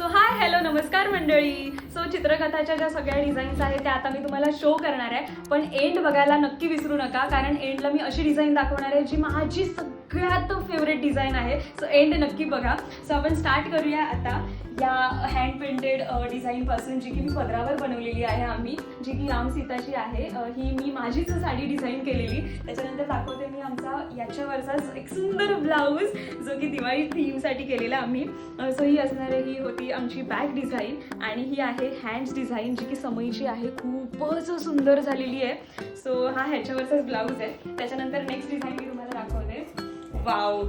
So hi hello नमस्कार मंडळी. So चित्रकथाच्या ज्या सगळ्या डिझाईन्स आहेत त्या आता मी तुम्हाला शो करणार आहे, पण एंड बघायला नक्की विसरू नका, कारण एंडला मी अशी डिझाईन दाखवणार आहे जी माझी सगळ्यात फेवरेट डिझाईन आहे. सो एंड नक्की बघा. सो आपण स्टार्ट करूया आता या हँड पेंटेड डिझाईनपासून, जी की मी पदरावर बनवलेली आहे आम्ही, जी की राम सीताची आहे. ही मी माझीच साडी डिझाईन केलेली. त्याच्यानंतर दाखवते मी आमचा याच्यावरचाच एक सुंदर ब्लाऊज जो की दिवाळी थीमसाठी केलेला आम्ही. सो ही असणारी ही होती आमची बॅक डिझाईन आणि ही आहे हँड्स डिझाईन, जी की समईची आहे, खूपच सुंदर झालेली आहे. सो हा ह्याच्यावरचाच ब्लाऊज आहे. त्याच्यानंतर नेक्स्ट डिझाईन मी तुम्हाला दाखवते. वाव.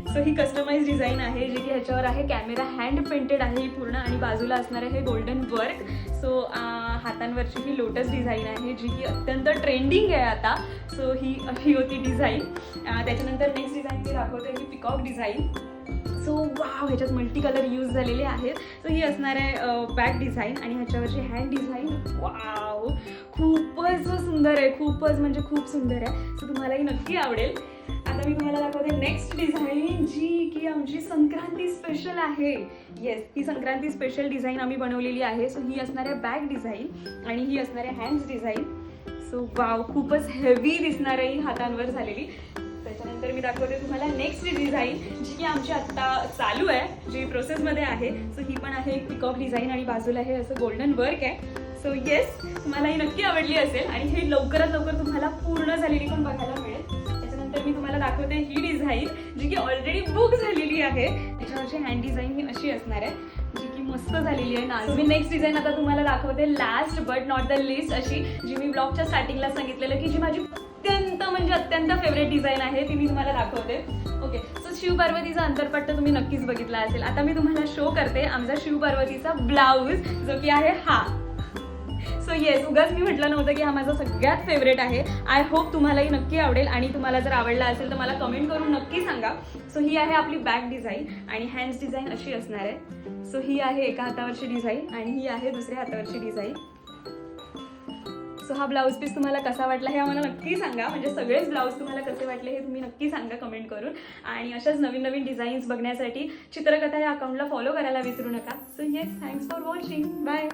सो ही कस्टमाइज डिझाईन आहे, जी की ह्याच्यावर आहे कॅमेरा हँड पेंटेड आहे ही पूर्ण, आणि बाजूला असणार आहे गोल्डन वर्क. सो हातांवरची ही लोटस डिझाईन आहे, जी की अत्यंत ट्रेंडिंग आहे आता. सो ही अशी होती डिझाईन. त्याच्यानंतर नेक्स्ट डिझाईन मी दाखवते ही पिकॉक डिझाईन. सो वाव, ह्याच्यात मल्टी कलर यूज झालेले आहेत. सो ही असणार आहे बॅक डिझाईन आणि ह्याच्यावरची हँड डिझाईन. वाव, खूपच सुंदर आहे, खूपच म्हणजे खूप सुंदर आहे. सो तुम्हालाही नक्की आवडेल. आता मी तुम्हाला दाखवते नेक्स्ट डिझाईन, जी की आमची संक्रांती स्पेशल आहे. येस, ही संक्रांती स्पेशल डिझाईन आम्ही बनवलेली आहे. सो ही असणार आहे बॅक डिझाईन आणि ही असणार आहे हँड्स डिझाईन. सो वाव, खूपच हेवी दिसणार आहे ही हातांवर झालेली. त्याच्यानंतर मी दाखवते तुम्हाला नेक्स्ट डिझाईन, जी की आमची आत्ता चालू आहे, जी प्रोसेसमध्ये आहे. सो ही पण आहे एक पिकॉक डिझाईन आणि बाजूला हे असं गोल्डन वर्क आहे. सो येस, तुम्हाला ही नक्की आवडली असेल आणि हे लवकरात लवकर तुम्हाला पूर्ण झालेली पण बघायला मिळेल. त्याच्यानंतर मी तुम्हाला दाखवते ही डिझाईन, जी की ऑलरेडी बुक झालेली आहे. त्याच्यावरची हँड डिझाईन ही अशी असणार आहे, जी की मस्त झालेली आहे ना. मी नेक्स्ट डिझाईन आता तुम्हाला दाखवते, last but not the list अशी, जी मी ब्लॉगच्या स्टार्टिंगला सांगितलेलं की जी माझी अत्यंत फेवरेट डिझाईन आहे, ती मी तुम्हाला दाखवते. ओके. सो शिवपार्वतीचा अंतरपट्ट तुम्ही नक्कीच बघितला असेल. आता मी तुम्हाला शो करते आमचा शिवपार्वतीचा ब्लाऊज, जो की आहे हा. सो येस, उगाच मी म्हटलं नव्हतं की हा माझा सगळ्यात फेवरेट आहे. आय होप तुम्हालाही नक्की आवडेल, आणि तुम्हाला जर आवडला असेल तर मला कमेंट करून नक्की सांगा. सो ही आहे आपली बॅक डिझाईन आणि हँड्स डिझाईन अशी असणार आहे. सो ही आहे एका हातावरची डिझाईन आणि ही आहे दुसऱ्या हातावरची डिझाईन. सो हा ब्लाऊज पीस तुम्हाला कसा वाटला हे आम्हाला नक्की सांगा. म्हणजे सगळेच ब्लाऊज तुम्हाला कसे वाटले हे तुम्ही नक्की सांगा कमेंट करून. आणि अशाच नवीन नवीन डिझाईन्स बघण्यासाठी चित्रकथा या अकाउंटला फॉलो करायला विसरू नका. So yes, thanks for watching. Bye.